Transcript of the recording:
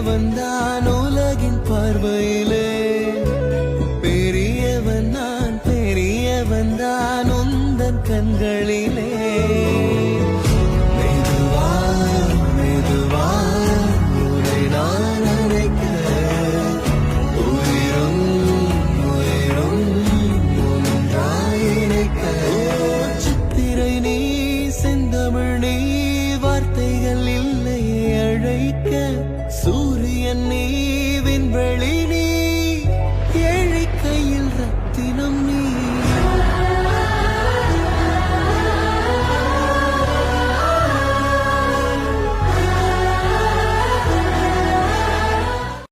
பெரியவன் தான் உலகின் பார்வையிலே, பெரியவன் தான் உந்தன் கண்களிலே. வார்த்தைகள் இல்லை அழைக்க, சூரியன்